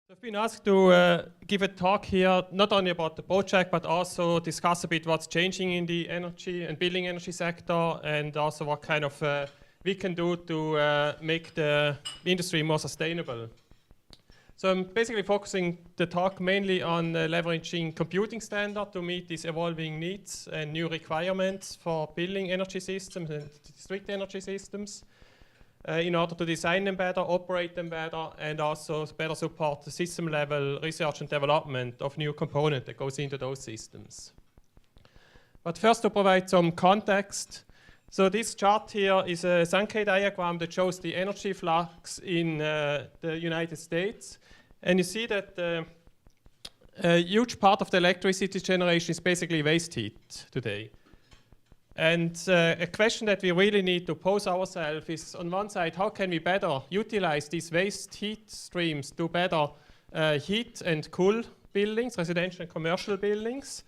I've been asked to give a talk here, not only about the project, but also discuss a bit what's changing in the energy and building energy sector, and also what kind of we can do to make the industry more sustainable. So I'm basically focusing the talk mainly on leveraging computing standard to meet these evolving needs and new requirements for building energy systems and district energy systems. In order to design them better, operate them better, and also better support the system-level research and development of new component that goes into those systems. But first, to provide some context, so this chart here is a Sankey diagram that shows the energy flux in the United States, and you see that a huge part of the electricity generation is basically waste heat today. And a question that we really need to pose ourselves is, on one side, how can we better utilize these waste heat streams to better heat and cool buildings, residential and commercial buildings?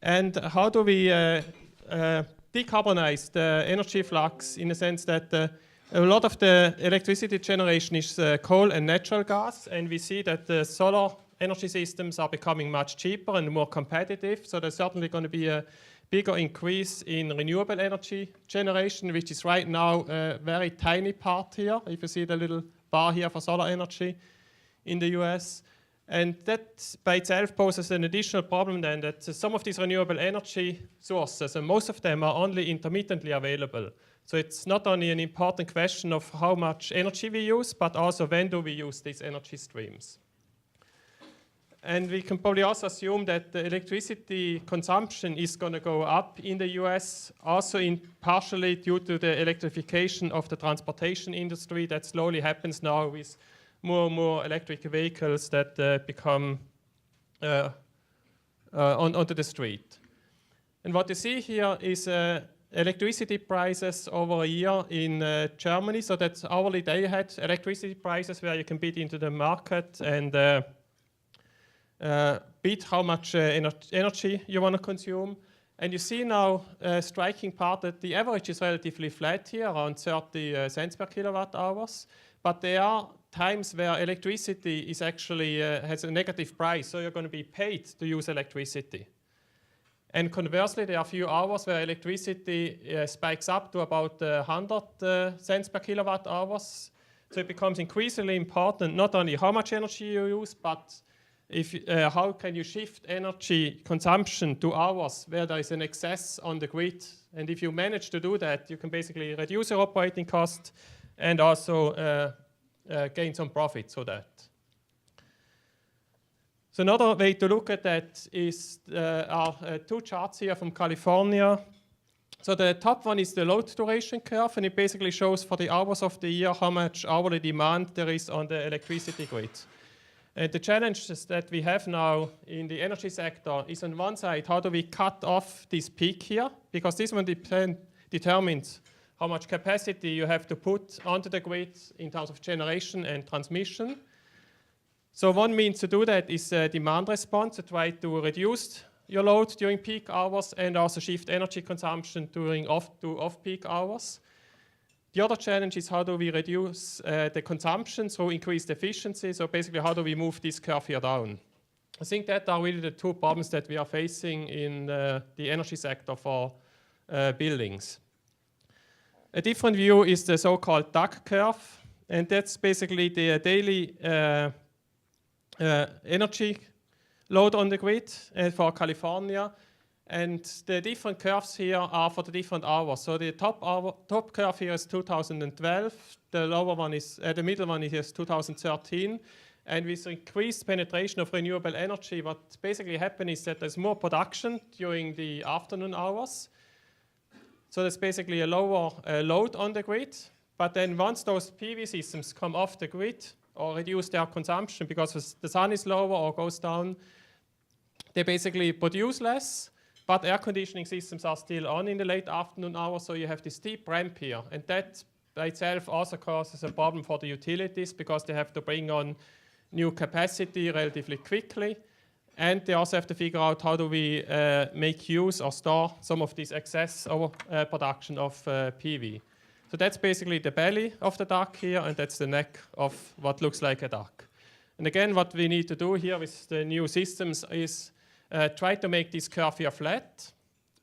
And how do we decarbonize the energy flux in the sense that a lot of the electricity generation is coal and natural gas, and we see that the solar energy systems are becoming much cheaper and more competitive, so there's certainly going to be a bigger increase in renewable energy generation, which is right now a very tiny part here, if you see the little bar here for solar energy in the US. And that by itself poses an additional problem then, that some of these renewable energy sources, and most of them are only intermittently available. So it's not only an important question of how much energy we use, but also when do we use these energy streams. And we can probably also assume that the electricity consumption is going to go up in the US, also partially due to the electrification of the transportation industry that slowly happens now with more and more electric vehicles that become onto the street. And what you see here is electricity prices over a year in Germany. So that's hourly day-ahead electricity prices where you can bid into the market and bid how much energy you want to consume. And you see now a striking part that the average is relatively flat here, around 30 cents per kilowatt hours. But there are times where electricity is actually has a negative price, so you're going to be paid to use electricity. And conversely, there are a few hours where electricity spikes up to about 100 cents per kilowatt hours. So it becomes increasingly important not only how much energy you use, but how can you shift energy consumption to hours where there is an excess on the grid. And if you manage to do that, you can basically reduce your operating cost and also gain some profit through that. So another way to look at that is are two charts here from California. So the top one is the load duration curve, and it basically shows for the hours of the year how much hourly demand there is on the electricity grid. And the challenges that we have now in the energy sector is, on one side, how do we cut off this peak here? Because this one determines how much capacity you have to put onto the grid in terms of generation and transmission. So one means to do that is demand response, to try to reduce your load during peak hours and also shift energy consumption during off-peak hours. The other challenge is how do we reduce the consumption through increased efficiency. So basically, how do we move this curve here down? I think that are really the two problems that we are facing in the energy sector for buildings. A different view is the so-called DAC curve, and that's basically the daily energy load on the grid for California. And the different curves here are for the different hours. So the top curve here is 2012. The lower one is the middle one is 2013. And with increased penetration of renewable energy, what basically happens is that there's more production during the afternoon hours. So there's basically a lower load on the grid. But then once those PV systems come off the grid or reduce their consumption because the sun is lower or goes down, they basically produce less. But air conditioning systems are still on in the late afternoon hours, so you have this steep ramp here. And that by itself also causes a problem for the utilities because they have to bring on new capacity relatively quickly. And they also have to figure out how do we make use or store some of this excess production of PV. So that's basically the belly of the duck here, and that's the neck of what looks like a duck. And again, what we need to do here with the new systems is try to make this curve here flat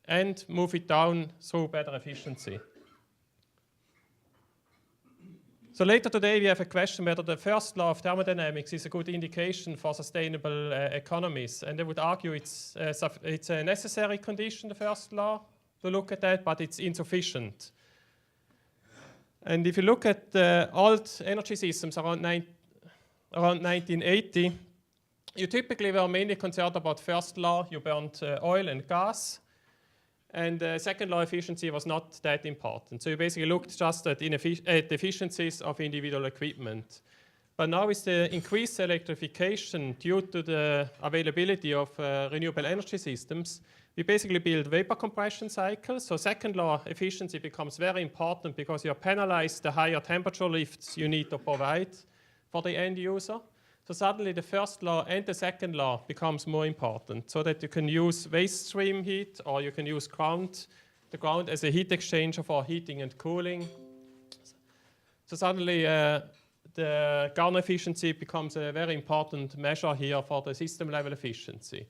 and move it down through better efficiency. So later today we have a question whether the first law of thermodynamics is a good indication for sustainable economies. And I would argue it's a necessary condition, the first law, to look at that, but it's insufficient. And if you look at the old energy systems around 1980, you typically were mainly concerned about first law, you burned oil and gas. And second law efficiency was not that important. So you basically looked just at efficiencies of individual equipment. But now with the increased electrification due to the availability of renewable energy systems, we basically build vapor compression cycles. So second law efficiency becomes very important because you penalize the higher temperature lifts you need to provide for the end user. So suddenly the first law and the second law becomes more important so that you can use waste stream heat or you can use the ground as a heat exchanger for heating and cooling. So suddenly the Garner efficiency becomes a very important measure here for the system level efficiency.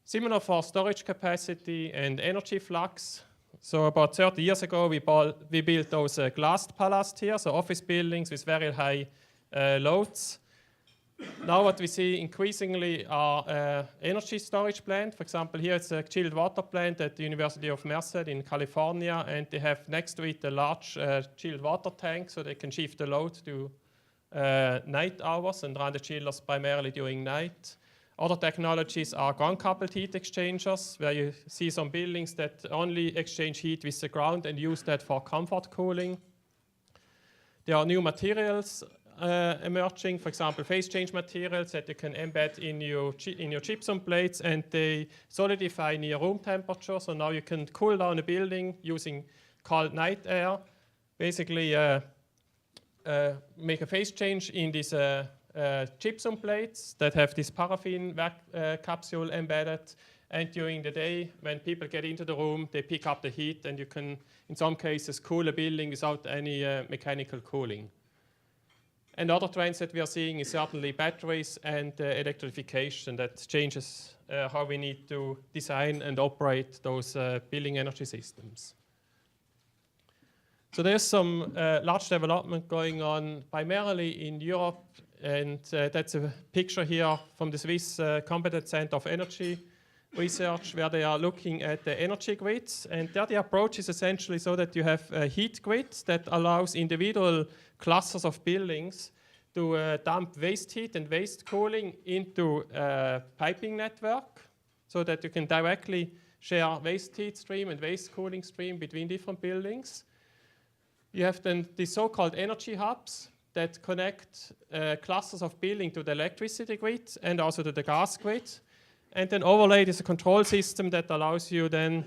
Similar for storage capacity and energy flux. So about 30 years ago we built those glassed palaces here, so office buildings with very high loads. Now what we see increasingly are energy storage plants. For example, here it's a chilled water plant at the University of Merced in California, and they have next to it a large chilled water tank so they can shift the load to night hours and run the chillers primarily during night. Other technologies are ground-coupled heat exchangers, where you see some buildings that only exchange heat with the ground and use that for comfort cooling. There are new materials emerging, for example, phase change materials that you can embed in your gypsum plates, and they solidify near room temperature. So now you can cool down a building using cold night air. Basically, make a phase change in these gypsum plates that have this paraffin capsule embedded. And during the day, when people get into the room, they pick up the heat, and you can, in some cases, cool a building without any mechanical cooling. And other trends that we are seeing is certainly batteries and electrification that changes how we need to design and operate those building energy systems. So there's some large development going on primarily in Europe, and that's a picture here from the Swiss Competence Center of Energy Research, where they are looking at the energy grids. And there the approach is essentially so that you have a heat grid that allows individual clusters of buildings to dump waste heat and waste cooling into a piping network so that you can directly share waste heat stream and waste cooling stream between different buildings. You have then the so-called energy hubs that connect clusters of buildings to the electricity grid and also to the gas grid. And then overlaid is a control system that allows you then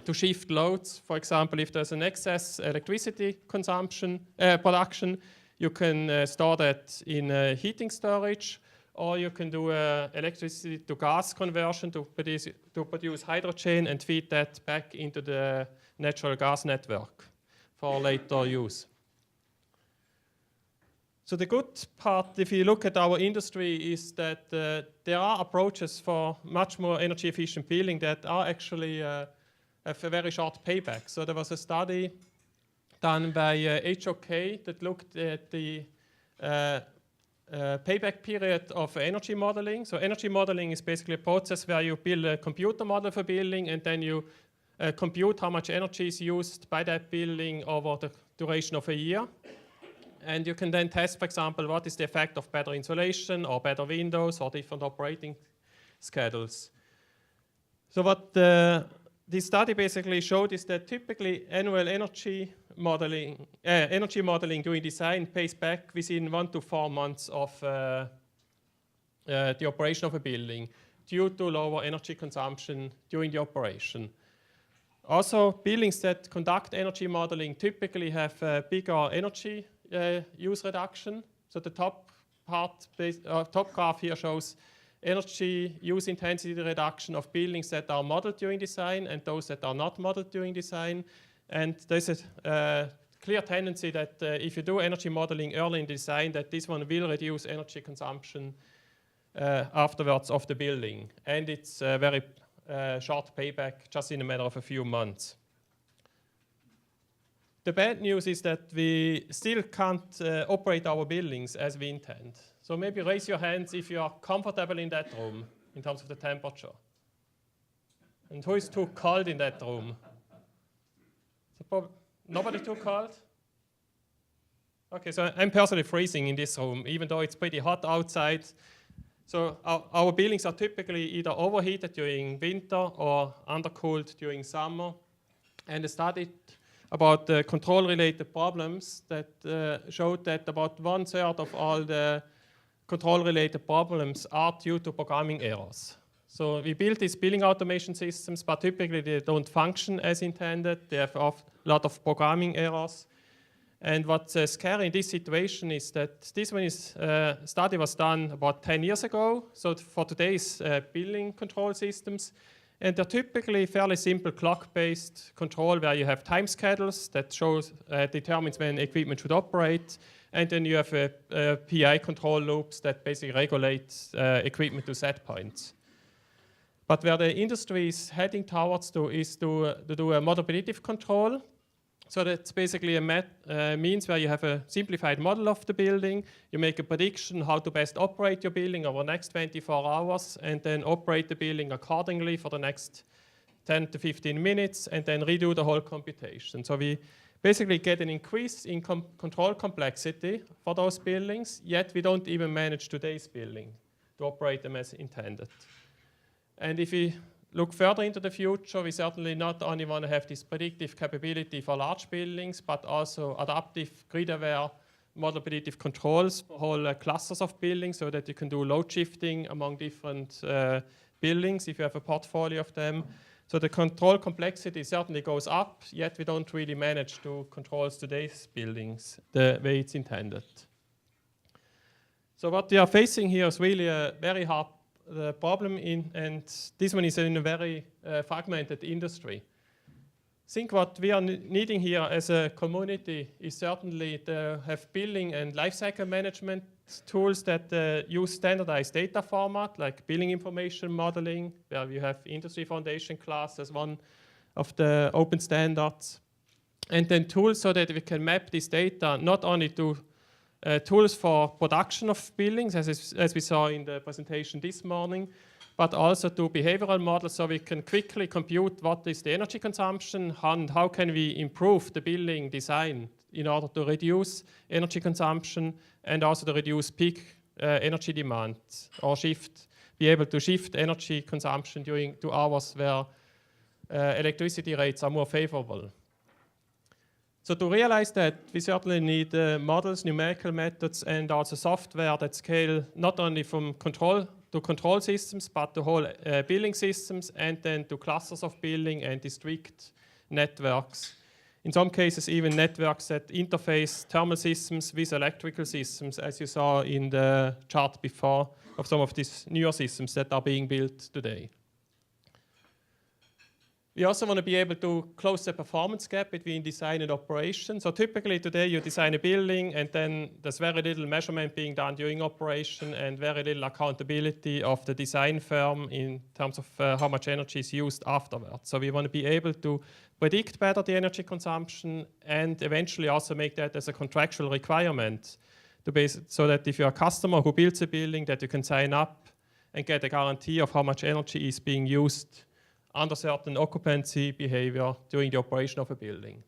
to shift loads. For example, if there's an excess electricity consumption, production, you can store that in heating storage, or you can do electricity to gas conversion to produce hydrogen and feed that back into the natural gas network for later use. So the good part, if you look at our industry, is that there are approaches for much more energy efficient building that are actually have a very short payback. So there was a study done by HOK that looked at the payback period of energy modeling. So energy modeling is basically a process where you build a computer model for building, and then you compute how much energy is used by that building over the duration of a year. And you can then test, for example, what is the effect of better insulation or better windows or different operating schedules. So what this study basically showed is that typically annual energy modeling during design pays back within 1 to 4 months of the operation of a building due to lower energy consumption during the operation. Also, buildings that conduct energy modeling typically have bigger energy use reduction. So the top graph here shows energy use intensity reduction of buildings that are modeled during design and those that are not modeled during design. And there's a clear tendency that if you do energy modeling early in design, that this one will reduce energy consumption afterwards of the building. And it's a very short payback, just in a matter of a few months. The bad news is that we still can't operate our buildings as we intend. So maybe raise your hands if you are comfortable in that room in terms of the temperature. And who is too cold in that room? So nobody too cold? Okay, so I'm personally freezing in this room, even though it's pretty hot outside. So our buildings are typically either overheated during winter or undercooled during summer. And I studied about the control-related problems that showed that about 1/3 of all the control-related problems are due to programming errors. So we built these building automation systems, but typically they don't function as intended. They have a lot of programming errors. And what's scary in this situation is that this study was done about 10 years ago, so for today's building control systems. And they're typically fairly simple clock-based control where you have time schedules that determines when equipment should operate. And then you have PI control loops that basically regulate equipment to set points. But where the industry is heading towards is to do a model predictive control. So that's basically a means where you have a simplified model of the building. You make a prediction how to best operate your building over the next 24 hours and then operate the building accordingly for the next 10 to 15 minutes and then redo the whole computation. So we basically get an increase in control complexity for those buildings, yet we don't even manage today's building to operate them as intended. And if we look further into the future, we certainly not only want to have this predictive capability for large buildings, but also adaptive, grid-aware, model predictive controls for whole clusters of buildings so that you can do load shifting among different buildings if you have a portfolio of them. So the control complexity certainly goes up, yet we don't really manage to control today's buildings the way it's intended. So what we are facing here is really a very hard problem and this one is in a very fragmented industry. I think what we are needing here as a community is certainly to have building and lifecycle management tools that use standardized data format like building information modeling, where we have Industry Foundation class as one of the open standards. And then tools so that we can map this data not only to tools for production of buildings, as we saw in the presentation this morning, but also to behavioral models so we can quickly compute what is the energy consumption and how can we improve the building design in order to reduce energy consumption and also to reduce peak energy demand or be able to shift energy consumption during 2 hours where electricity rates are more favorable. So to realize that, we certainly need models, numerical methods, and also software that scale not only from control to control systems, but to whole building systems, and then to clusters of building and district networks. In some cases, even networks that interface thermal systems with electrical systems, as you saw in the chart before of some of these newer systems that are being built today. We also want to be able to close the performance gap between design and operation. So typically today you design a building and then there's very little measurement being done during operation and very little accountability of the design firm in terms of how much energy is used afterwards. So we want to be able to predict better the energy consumption and eventually also make that as a contractual requirement so that if you're a customer who builds a building that you can sign up and get a guarantee of how much energy is being used under certain occupancy behavior during the operation of a building.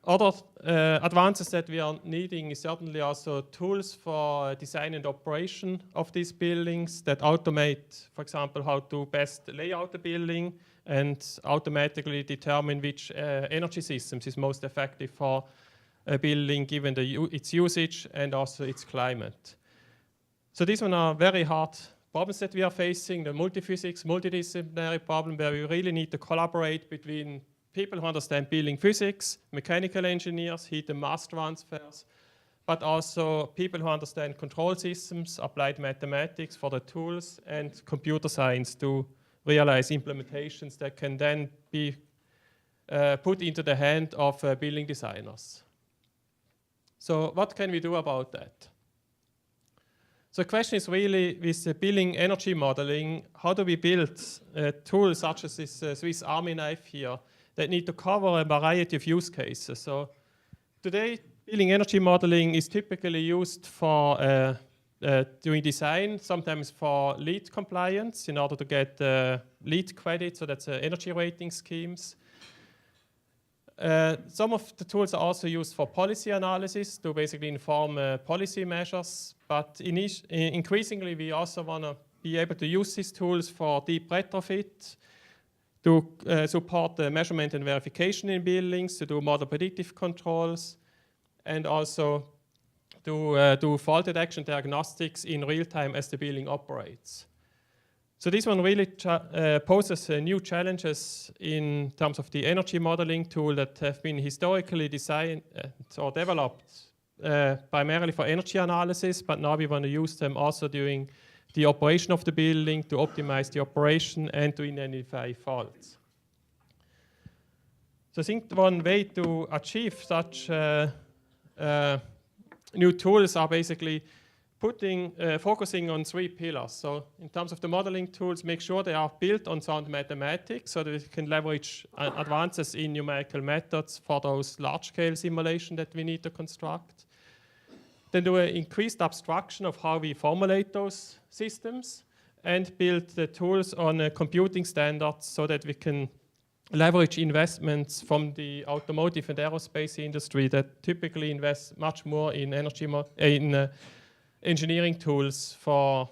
Other advances that we are needing is certainly also tools for design and operation of these buildings that automate, for example, how to best lay out the building and automatically determine which energy systems is most effective for a building given its usage and also its climate. So these ones are very hard problems that we are facing, the multi-physics, multidisciplinary problem where we really need to collaborate between people who understand building physics, mechanical engineers, heat and mass transfers, but also people who understand control systems, applied mathematics for the tools, and computer science to realize implementations that can then be put into the hand of building designers. So what can we do about that? So the question is really, with the building energy modeling, how do we build tools such as this Swiss Army knife here that need to cover a variety of use cases? So today, building energy modeling is typically used for doing design, sometimes for LEED compliance in order to get LEED credit, so that's energy rating schemes. Some of the tools are also used for policy analysis to basically inform policy measures, but increasingly we also want to be able to use these tools for deep retrofit, to support the measurement and verification in buildings, to do model predictive controls, and also to do fault detection diagnostics in real time as the building operates. So this one really poses new challenges in terms of the energy modeling tool that have been historically designed or developed primarily for energy analysis, but now we want to use them also during the operation of the building to optimize the operation and to identify faults. So I think one way to achieve such new tools are basically focusing on 3 pillars. So in terms of the modeling tools, make sure they are built on sound mathematics so that we can leverage advances in numerical methods for those large-scale simulations that we need to construct. Then do an increased abstraction of how we formulate those systems and build the tools on computing standards so that we can leverage investments from the automotive and aerospace industry that typically invest much more in engineering tools for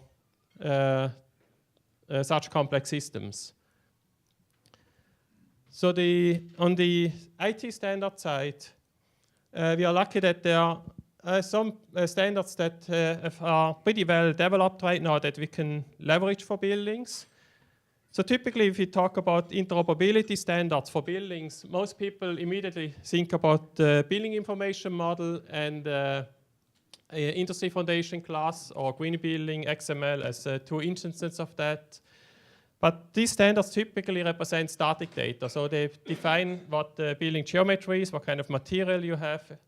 such complex systems. So on the IT standard side, we are lucky that there are some standards that are pretty well developed right now that we can leverage for buildings. So typically, if we talk about interoperability standards for buildings, most people immediately think about the building information model and Industry Foundation class or Green Building XML as 2 instances of that. But these standards typically represent static data. So they define what the building geometry is, what kind of material you have,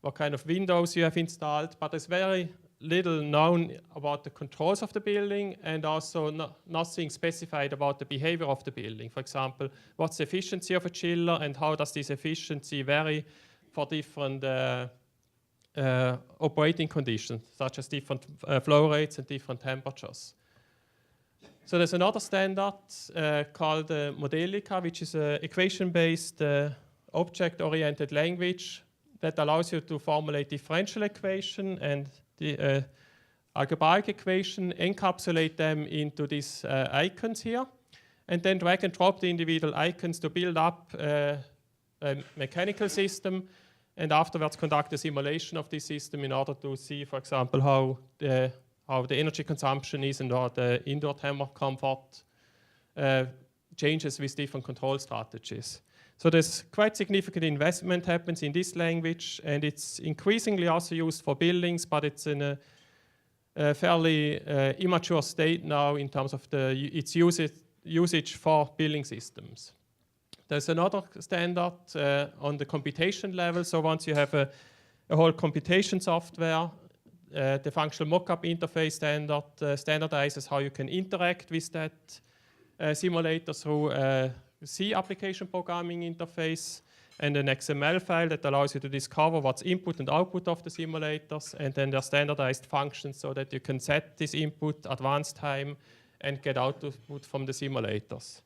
what kind of windows you have installed, but there's very little known about the controls of the building and also nothing specified about the behavior of the building. For example, what's the efficiency of a chiller and how does this efficiency vary for different operating conditions, such as different flow rates and different temperatures. So there's another standard called Modelica, which is an equation-based object-oriented language that allows you to formulate differential equation and the algebraic equation, encapsulate them into these icons here, and then drag and drop the individual icons to build up a mechanical system, and afterwards conduct a simulation of this system in order to see, for example, how the energy consumption is and how the indoor thermal comfort changes with different control strategies. So there's quite significant investment happens in this language, and it's increasingly also used for buildings, but it's in a fairly immature state now in terms of its usage for building systems. There's another standard on the computation level. So once you have a whole computation software, the functional mockup interface standard standardizes how you can interact with that simulator through a C application programming interface and an XML file that allows you to discover what's input and output of the simulators, and then there are standardized functions so that you can set this input, advance time, and get output from the simulators.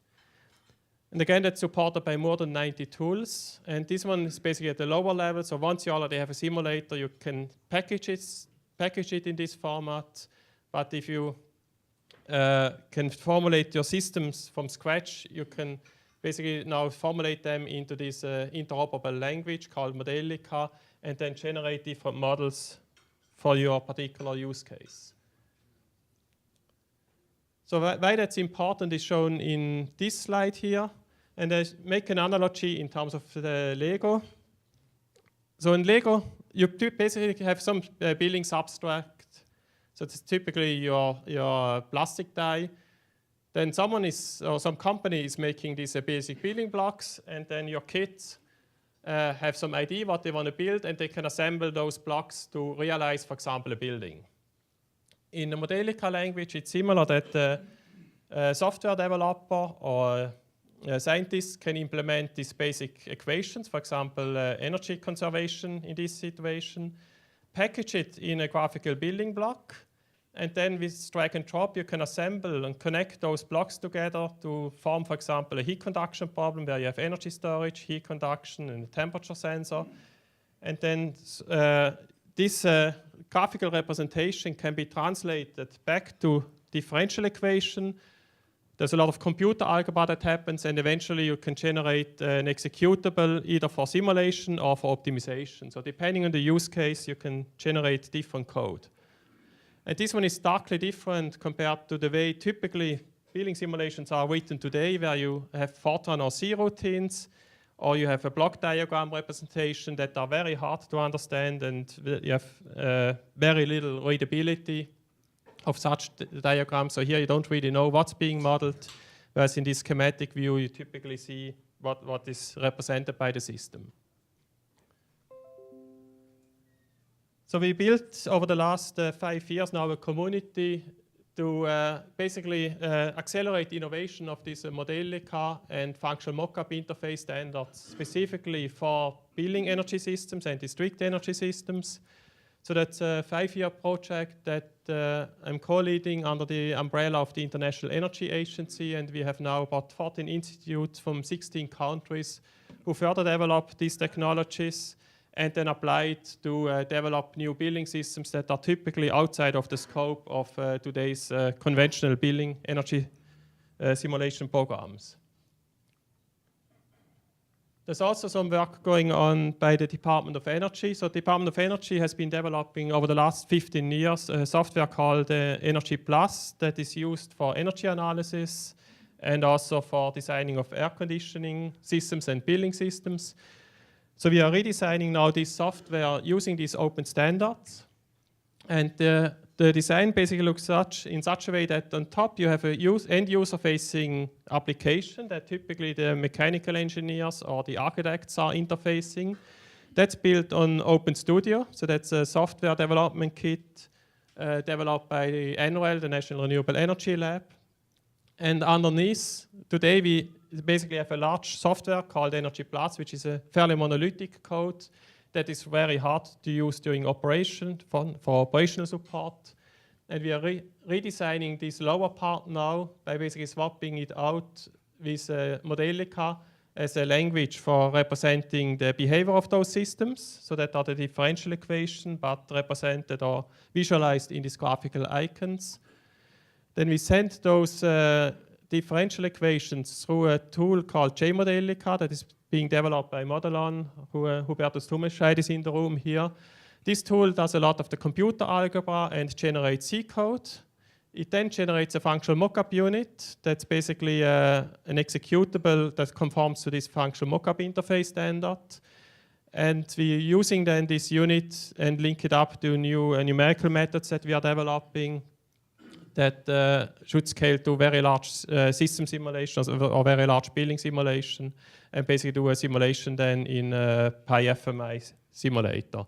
And again, that's supported by more than 90 tools, and this one is basically at the lower level. So once you already have a simulator, you can package it in this format. But if you can formulate your systems from scratch, you can basically now formulate them into this interoperable language called Modelica, and then generate different models for your particular use case. So why that's important is shown in this slide here. And I make an analogy in terms of the Lego. So in Lego, you basically have some building substrate. So it's typically your plastic die. Then some company is making these basic building blocks, and then your kids have some idea what they want to build, and they can assemble those blocks to realize, for example, a building. In the Modelica language, it's similar that a software developer or scientists can implement these basic equations, for example, energy conservation in this situation, package it in a graphical building block, and then with drag and drop, you can assemble and connect those blocks together to form, for example, a heat conduction problem where you have energy storage, heat conduction, and a temperature sensor. And then this graphical representation can be translated back to differential equation. There's a lot of computer algebra that happens, and eventually you can generate an executable either for simulation or for optimization. So depending on the use case, you can generate different code. And this one is starkly different compared to the way typically building simulations are written today, where you have Fortran or C routines, or you have a block diagram representation that are very hard to understand, and you have very little readability of such diagrams. So here you don't really know what's being modeled, whereas in this schematic view you typically see what is represented by the system. So we built over the last 5 years now a community to basically accelerate innovation of this Modelica and functional mockup interface standards, specifically for building energy systems and district energy systems. So that's a 5-year project that I'm co-leading under the umbrella of the International Energy Agency, and we have now about 14 institutes from 16 countries who further develop these technologies and then apply it to develop new building systems that are typically outside of the scope of today's conventional building energy simulation programs. There's also some work going on by the Department of Energy. So the Department of Energy has been developing over the last 15 years a software called Energy Plus that is used for energy analysis and also for designing of air conditioning systems and building systems. So we are redesigning now this software using these open standards. And the design basically looks in such a way that on top you have a end user facing application that typically the mechanical engineers or the architects are interfacing. That's built on OpenStudio. So that's a software development kit developed by the NREL, the National Renewable Energy Lab. And underneath, today we basically have a large software called Energy Plus, which is a fairly monolithic code that is very hard to use during operation for operational support. And we are redesigning this lower part now by basically swapping it out with Modelica as a language for representing the behavior of those systems. So that are the differential equation, but represented or visualized in these graphical icons. Then we send those differential equations through a tool called JModelica that is being developed by Modelon, Hubertus Tummenscheid is in the room here. This tool does a lot of the computer algebra and generates C code. It then generates a functional mockup unit that's basically an executable that conforms to this functional mockup interface standard. And we're using then this unit and link it up to new numerical methods that we are developing that should scale to very large system simulations or very large building simulation, and basically do a simulation then in a PyFMI simulator.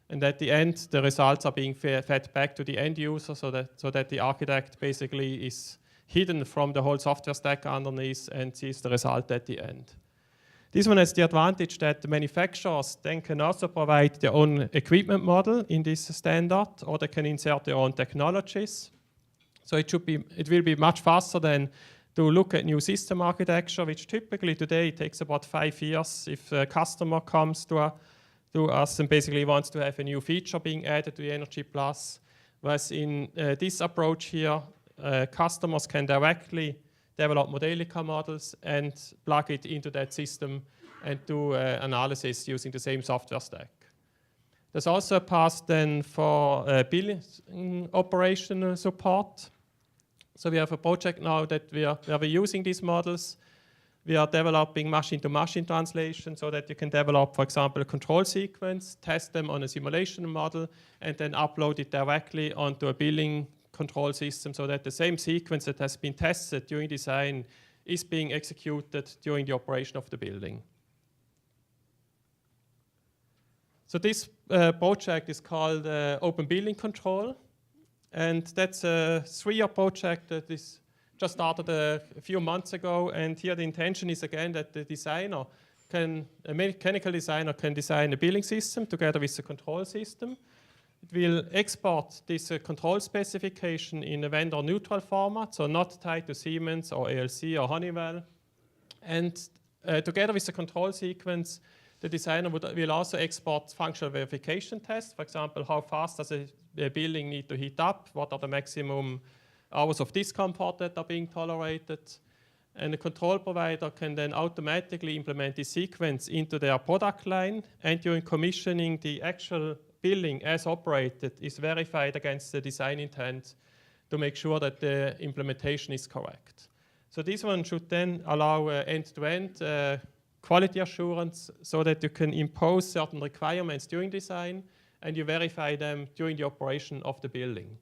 And at the end, the results are being fed back to the end user so that the architect basically is hidden from the whole software stack underneath and sees the result at the end. This one has the advantage that the manufacturers then can also provide their own equipment model in this standard, or they can insert their own technologies. So it will be much faster than to look at new system architecture, which typically today takes about 5 years if a customer comes to us and basically wants to have a new feature being added to the Energy Plus. Whereas in this approach here, customers can directly develop Modelica models and plug it into that system and do analysis using the same software stack. There's also a path then for building operational support. So we have a project now that where we're using these models. We are developing machine-to-machine translation so that you can develop, for example, a control sequence, test them on a simulation model, and then upload it directly onto a building control system so that the same sequence that has been tested during design is being executed during the operation of the building. So this project is called Open Building Control. And that's a 3-year project that is just started a few months ago. And here the intention is again that the designer a mechanical designer can design a building system together with the control system. It will export this control specification in a vendor neutral format, so not tied to Siemens or ALC or Honeywell. And together with the control sequence, the designer will also export functional verification tests. For example, how fast does a building need to heat up? What are the maximum hours of discomfort that are being tolerated? And the control provider can then automatically implement this sequence into their product line, and during commissioning, the actual building as operated is verified against the design intent to make sure that the implementation is correct. So this one should then allow end-to-end quality assurance so that you can impose certain requirements during design and you verify them during the operation of the building.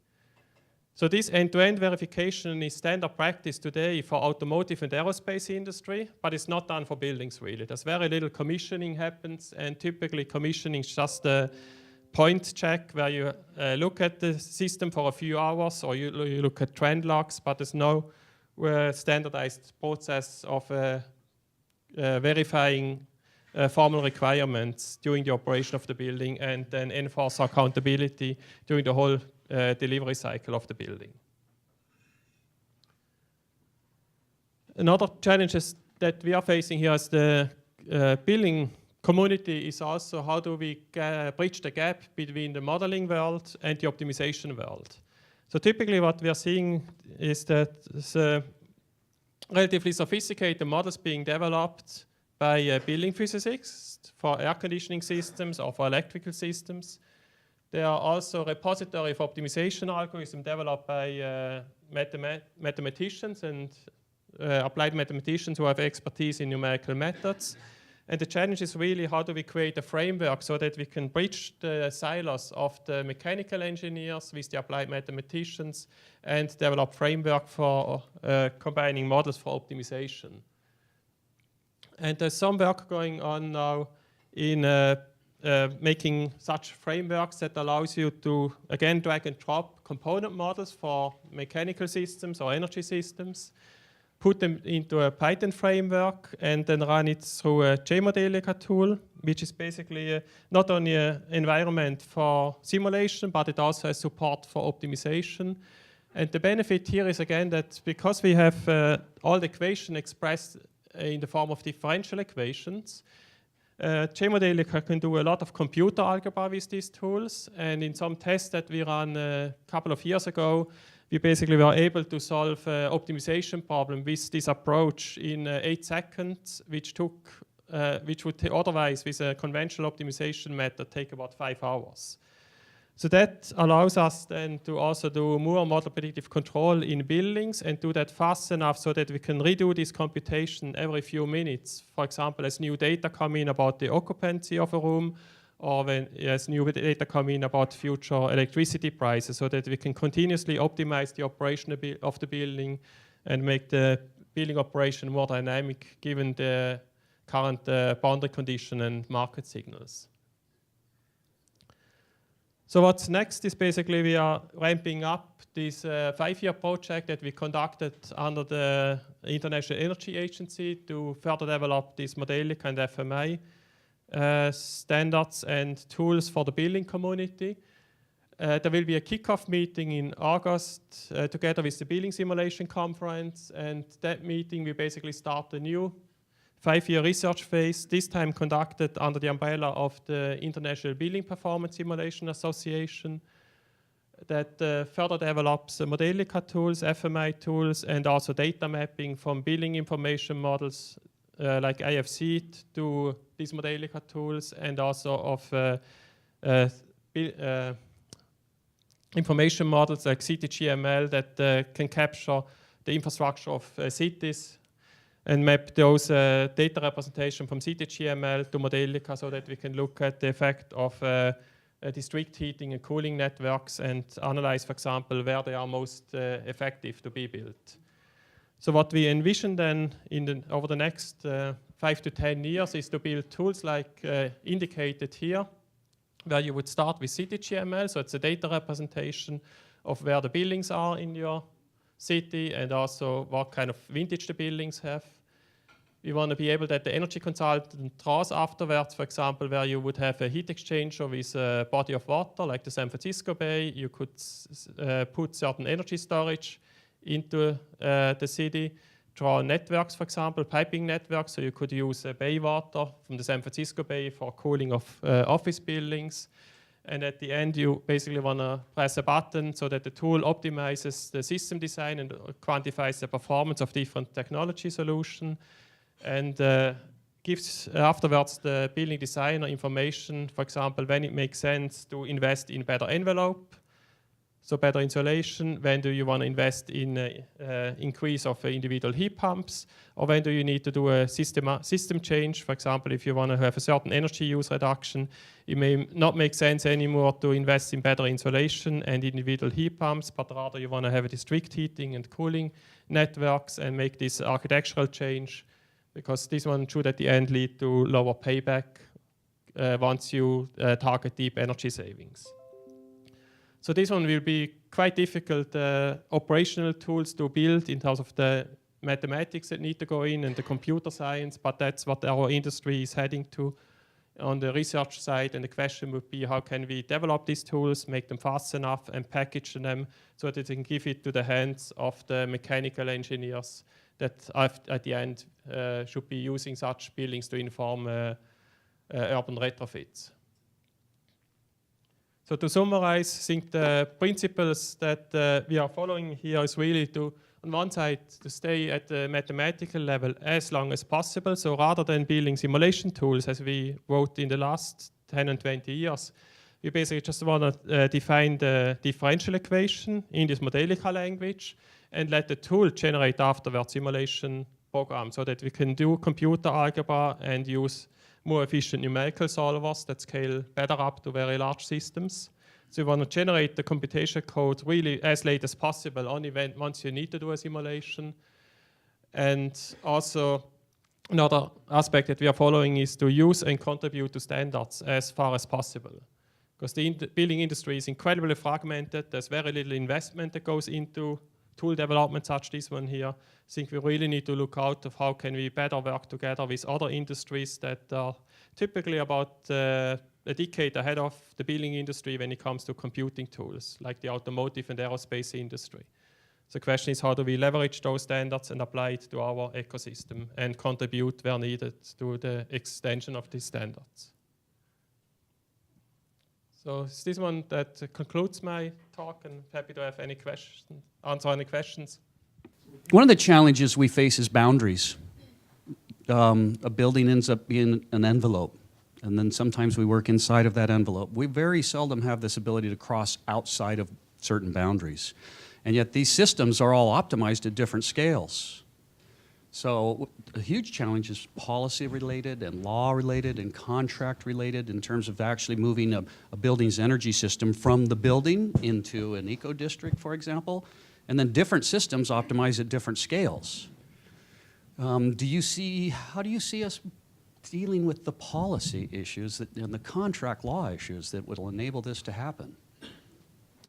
So this end-to-end verification is standard practice today for automotive and aerospace industry, but it's not done for buildings really. There's very little commissioning happens, and typically commissioning is just a point check where you look at the system for a few hours or you look at trend logs, but there's no standardized process of verifying formal requirements during the operation of the building and then enforce accountability during the whole delivery cycle of the building. Another challenge that we are facing here as the building community is also how do we bridge the gap between the modeling world and the optimization world. So typically what we are seeing is that relatively sophisticated models being developed by building physicists for air conditioning systems or for electrical systems. There are also repository for optimization algorithms developed by mathematicians and applied mathematicians who have expertise in numerical methods. And the challenge is really how do we create a framework so that we can bridge the silos of the mechanical engineers with the applied mathematicians and develop framework for combining models for optimization. And there's some work going on now in making such frameworks that allows you to, again, drag and drop component models for mechanical systems or energy systems, put them into a Python framework, and then run it through a JModelica tool, which is basically not only an environment for simulation, but it also has support for optimization. And the benefit here is, again, that because we have all the equations expressed in the form of differential equations, JModelica can do a lot of computer algebra with these tools. And in some tests that we ran a couple of years ago, we basically were able to solve an optimization problem with this approach in 8 seconds, which would otherwise, with a conventional optimization method, take about 5 hours. So that allows us then to also do more model predictive control in buildings and do that fast enough so that we can redo this computation every few minutes. For example, as new data come in about the occupancy of a room, or when as new data come in about future electricity prices, so that we can continuously optimize the operation of the building and make the building operation more dynamic given the current boundary condition and market signals. So what's next is basically we are ramping up this 5-year project that we conducted under the International Energy Agency to further develop this Modelica and FMI standards and tools for the building community. There will be a kickoff meeting in August together with the Building Simulation Conference, and that meeting we basically start a new 5-year research phase, this time conducted under the umbrella of the International Building Performance Simulation Association that further develops Modelica tools, FMI tools, and also data mapping from building information models like IFC to these Modelica tools, and also of information models like CityGML that can capture the infrastructure of cities and map those data representation from CityGML to Modelica so that we can look at the effect of district heating and cooling networks and analyze, for example, where they are most effective to be built. So what we envision then over the next 5 to 10 years is to build tools like indicated here, where you would start with CityGML, so it's a data representation of where the buildings are in your city and also what kind of vintage the buildings have. We want to be able that the energy consultant draws afterwards, for example, where you would have a heat exchanger with a body of water, like the San Francisco Bay. You could put certain energy storage into the city, draw networks, for example, piping networks, so you could use bay water from the San Francisco Bay for cooling of office buildings. And at the end, you basically want to press a button so that the tool optimizes the system design and quantifies the performance of different technology solutions. And gives afterwards the building designer information, for example, when it makes sense to invest in better envelope, so better insulation, when do you want to invest in increase of individual heat pumps, or when do you need to do a system change. For example, if you want to have a certain energy use reduction, it may not make sense anymore to invest in better insulation and individual heat pumps, but rather you want to have a district heating and cooling networks and make this architectural change, because this one should at the end lead to lower payback once you target deep energy savings. So this one will be quite difficult operational tools to build in terms of the mathematics that need to go in and the computer science, but that's what our industry is heading to on the research side. And the question would be, how can we develop these tools, make them fast enough and package them so that they can give it to the hands of the mechanical engineers that at the end should be using such buildings to inform urban retrofits. So to summarize, I think the principles that we are following here is really to, on one side, to stay at the mathematical level as long as possible. So rather than building simulation tools, as we wrote in the last 10 and 20 years, we basically just want to define the differential equation in this Modelica language and let the tool generate afterwards simulation programs so that we can do computer algebra and use more efficient numerical solvers that scale better up to very large systems. So you want to generate the computation code really as late as possible, only once you need to do a simulation. And also another aspect that we are following is to use and contribute to standards as far as possible. Because the building industry is incredibly fragmented. There's very little investment that goes into tool development such as this one here. I think we really need to look out of how can we better work together with other industries that are typically about a decade ahead of the building industry when it comes to computing tools, like the automotive and aerospace industry. So the question is, how do we leverage those standards and apply it to our ecosystem and contribute where needed to the extension of these standards? So it's this one that concludes my talk, and happy to have any questions, answer any questions. One of the challenges we face is boundaries. A building ends up being an envelope, and then sometimes we work inside of that envelope. We very seldom have this ability to cross outside of certain boundaries. And yet these systems are all optimized at different scales. So a huge challenge is policy-related and law-related and contract-related in terms of actually moving a building's energy system from the building into an eco-district, for example, and then different systems optimize at different scales. How do you see us dealing with the policy issues and the contract law issues that will enable this to happen?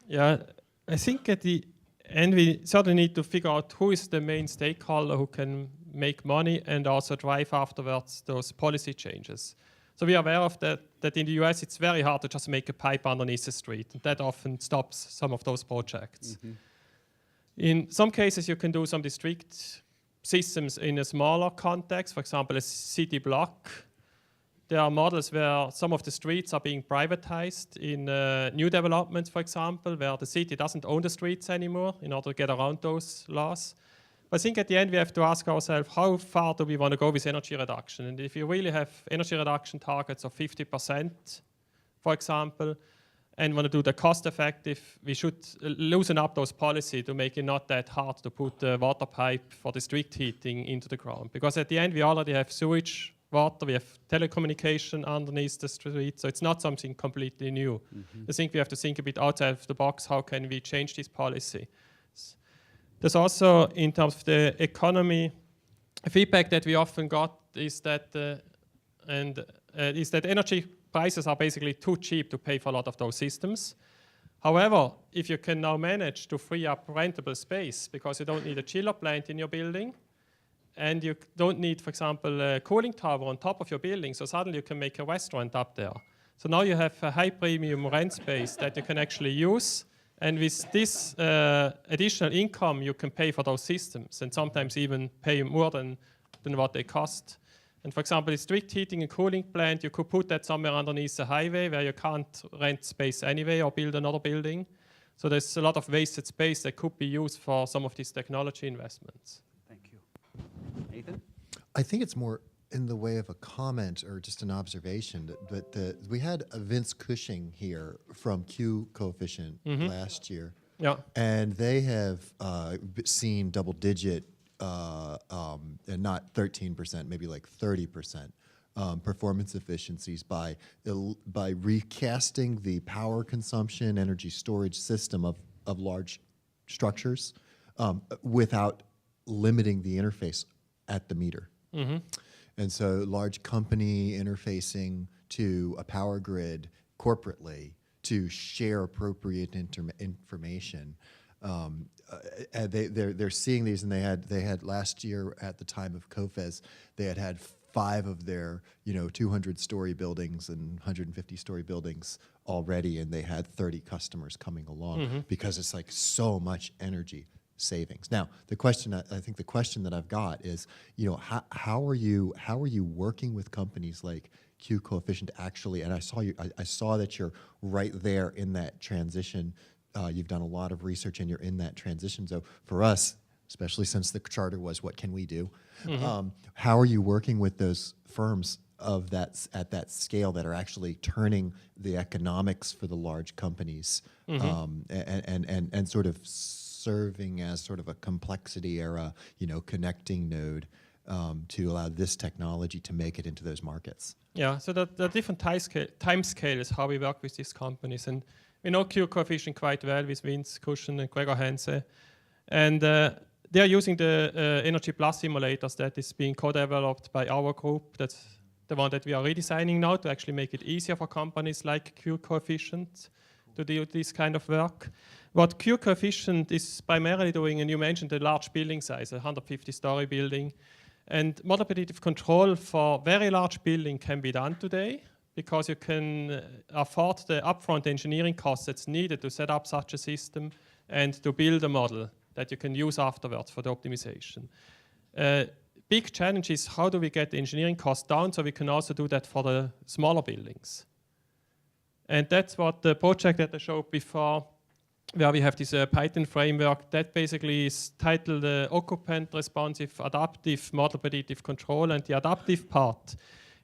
Yeah, I think at the end we certainly need to figure out who is the main stakeholder who can make money and also drive afterwards those policy changes. So we are aware of that in the US it's very hard to just make a pipe underneath the street, and that often stops some of those projects. Mm-hmm. In some cases you can do some district systems in a smaller context, for example a city block. There are models where some of the streets are being privatized in new developments, for example, where the city doesn't own the streets anymore in order to get around those laws. But I think at the end we have to ask ourselves, how far do we want to go with energy reduction? And if you really have energy reduction targets of 50%, for example, and want to do the cost effective, we should loosen up those policies to make it not that hard to put the water pipe for district heating into the ground. Because at the end we already have sewage, water, we have telecommunication underneath the street, so it's not something completely new. Mm-hmm. I think we have to think a bit outside of the box, how can we change this policy? There's also, in terms of the economy, feedback that we often got is that energy prices are basically too cheap to pay for a lot of those systems. However, if you can now manage to free up rentable space because you don't need a chiller plant in your building, and you don't need, for example, a cooling tower on top of your building, so suddenly you can make a restaurant up there. So now you have a high premium rent space that you can actually use, and with this additional income you can pay for those systems, and sometimes even pay more than what they cost. And for example, a district heating and cooling plant, you could put that somewhere underneath the highway where you can't rent space anyway or build another building. So there's a lot of wasted space that could be used for some of these technology investments. Thank you. Nathan? I think it's more in the way of a comment or just an observation. But we had Vince Cushing here from Q Coefficient last year. Yeah. And they have seen double-digit, and not 13%, maybe like 30% performance efficiencies by recasting the power consumption, energy storage system of large structures without limiting the interface at the meter. And so large company interfacing to a power grid corporately to share appropriate information. They're seeing these, and they had last year at the time of COFES, they had 5 of their 200-story buildings and 150-story buildings already, and they had 30 customers coming along because it's like so much energy savings. Now, I think the question that I've got is, how are you working with companies like Q Coefficient actually? And I saw that you're right there in that transition. You've done a lot of research and you're in that transition. So for us, especially since the charter was, what can we do? How are you working with those firms at that scale that are actually turning the economics for the large companies and sort of serving as sort of a complexity era, connecting node to allow this technology to make it into those markets? Yeah, so the different time scale is how we work with these companies. And we know Q Coefficient quite well with Vince Cushing and Gregor Hense. And they are using the Energy Plus simulators that is being co-developed by our group. That's the one that we are redesigning now to actually make it easier for companies like Q Coefficient to do this kind of work. What Q Coefficient is primarily doing, and you mentioned the large building size, a 150-story building, and model predictive control for very large building can be done today because you can afford the upfront engineering costs that's needed to set up such a system and to build a model that you can use afterwards for the optimization. Big challenge is how do we get the engineering costs down so we can also do that for the smaller buildings. And that's what the project that I showed before, where we have this Python framework that basically is titled Occupant Responsive Adaptive Model Predictive Control. And the adaptive part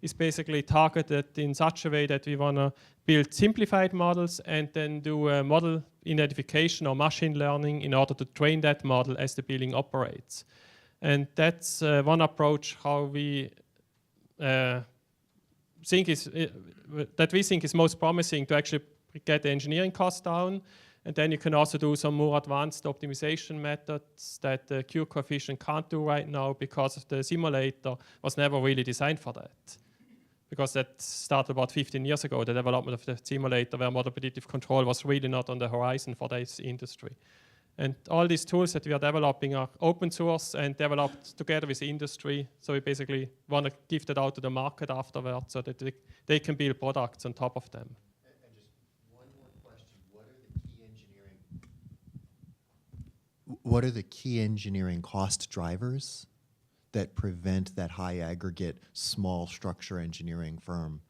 is basically targeted in such a way that we want to build simplified models and then do a model identification or machine learning in order to train that model as the building operates. And that's one approach how we think is most promising to actually get the engineering costs down. And then you can also do some more advanced optimization methods that the Q Coefficient can't do right now because the simulator was never really designed for that. Because that started about 15 years ago, the development of the simulator where model predictive control was really not on the horizon for this industry. And all these tools that we are developing are open source and developed together with the industry. So we basically want to give that out to the market afterwards so that they can build products on top of them. And just one more question. What are the key engineering cost drivers that prevent that high aggregate small structure engineering firm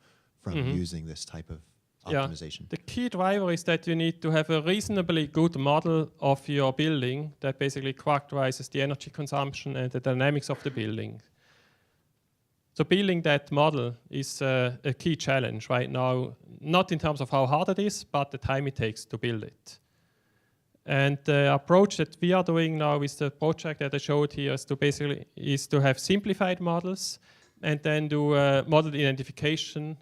from using this type of optimization? Yeah. The key driver is that you need to have a reasonably good model of your building that basically characterizes the energy consumption and the dynamics of the building. So building that model is a key challenge right now, not in terms of how hard it is, but the time it takes to build it. And the approach that we are doing now with the project that I showed here is to have simplified models and then do model identification.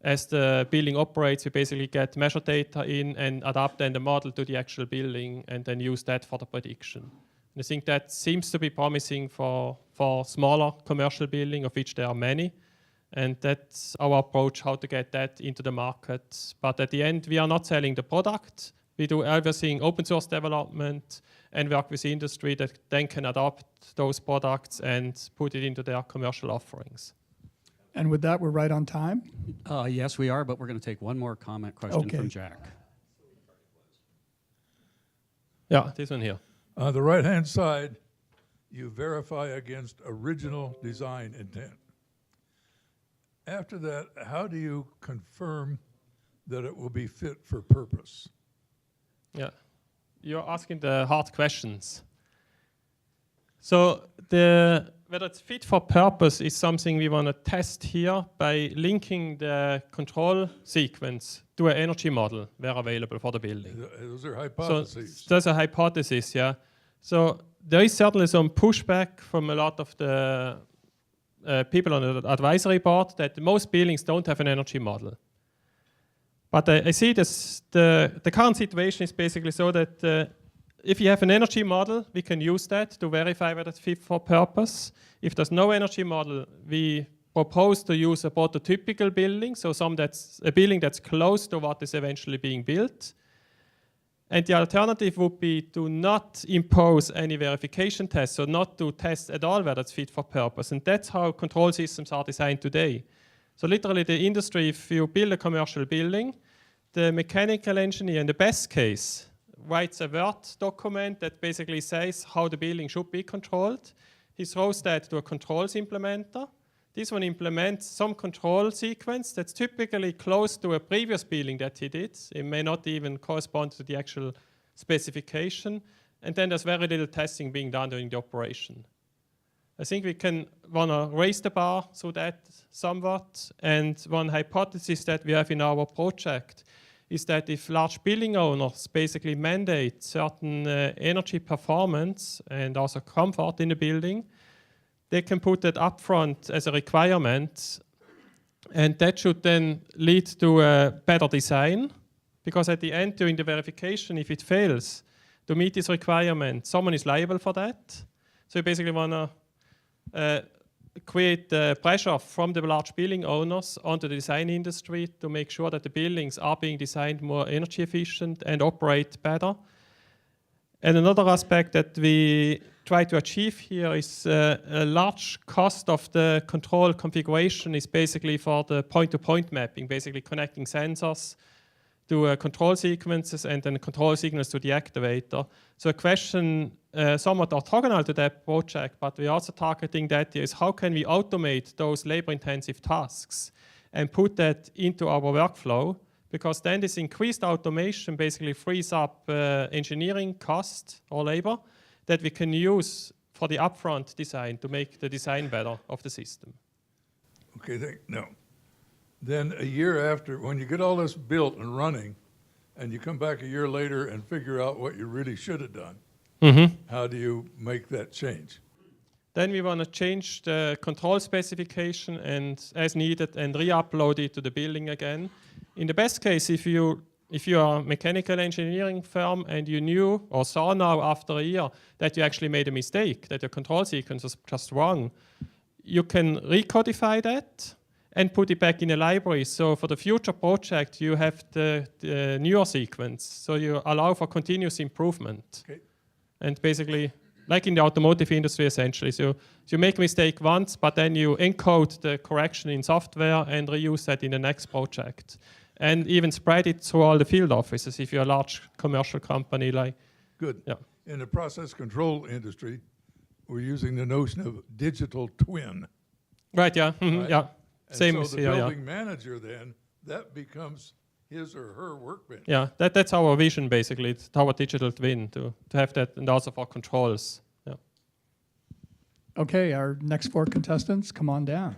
As the building operates, we basically get measure data in and adapt then the model to the actual building and then use that for the prediction. And I think that seems to be promising for smaller commercial building, of which there are many. And that's our approach, how to get that into the market. But at the end, we are not selling the product. We do everything open source development and work with the industry that then can adopt those products and put it into their commercial offerings. And with that, we're right on time. Yes, we are, but we're going to take one more comment question Okay. from Jack. Yeah, this one here. On the right-hand side, you verify against original design intent. After that, how do you confirm that it will be fit for purpose? Yeah, you're asking the hard questions. So whether it's fit for purpose is something we want to test here by linking the control sequence to an energy model where available for the building. Those are So hypotheses. that's a hypothesis, yeah. So there is certainly some pushback from a lot of the people on the advisory board that most buildings don't have an energy model. But I see this, the current situation is basically so that if you have an energy model, we can use that to verify whether it's fit for purpose. If there's no energy model, we propose to use a prototypical building, so that's a building that's close to what is eventually being built. And the alternative would be to not impose any verification tests, so not to test at all whether it's fit for purpose. And that's how control systems are designed today. So literally the industry, if you build a commercial building, the mechanical engineer, in the best case, writes a Word document that basically says how the building should be controlled. He throws that to a controls implementer. This one implements some control sequence that's typically close to a previous building that he did. It may not even correspond to the actual specification. And then there's very little testing being done during the operation. I think we want to raise the bar through that somewhat. And one hypothesis that we have in our project is that if large building owners basically mandate certain energy performance and also comfort in the building, they can put that upfront as a requirement, and that should then lead to a better design, because at the end, during the verification, if it fails to meet this requirement, someone is liable for that. So you basically want to create pressure from the large building owners onto the design industry to make sure that the buildings are being designed more energy efficient and operate better. And another aspect that we try to achieve here is a large cost of the control configuration is basically for the point-to-point mapping, basically connecting sensors to control sequences and then control signals to the activator. So a question somewhat orthogonal to that project, but we're also targeting that is how can we automate those labor-intensive tasks and put that into our workflow, because then this increased automation basically frees up engineering cost or labor that we can use for the upfront design to make the design better of the system. Okay, no. Then a year after, when you get all this built and running, and you come back a year later and figure out what you really should have done, how do you make that change? Then we want to change the control specification and as needed and re-upload it to the building again. In the best case, if you are a mechanical engineering firm and you knew or saw now after a year that you actually made a mistake, that your control sequence was just wrong, you can recodify that and put it back in a library. So for the future project, you have the newer sequence. So you allow for continuous improvement. Okay. And basically, like in the automotive industry, essentially. So you make a mistake once, but then you encode the correction in software and reuse that in the next project. And even spread it through all the field offices if you're a large commercial company. Good. Yeah. In the process control industry, we're using the notion of digital twin. Right, yeah. Right. Yeah. And Same so as the here, yeah. building manager then, that becomes his or her workbench. Yeah, that's our vision, basically. It's our digital twin to have that, and also for controls. Yeah. Okay, our next 4 contestants, come on down.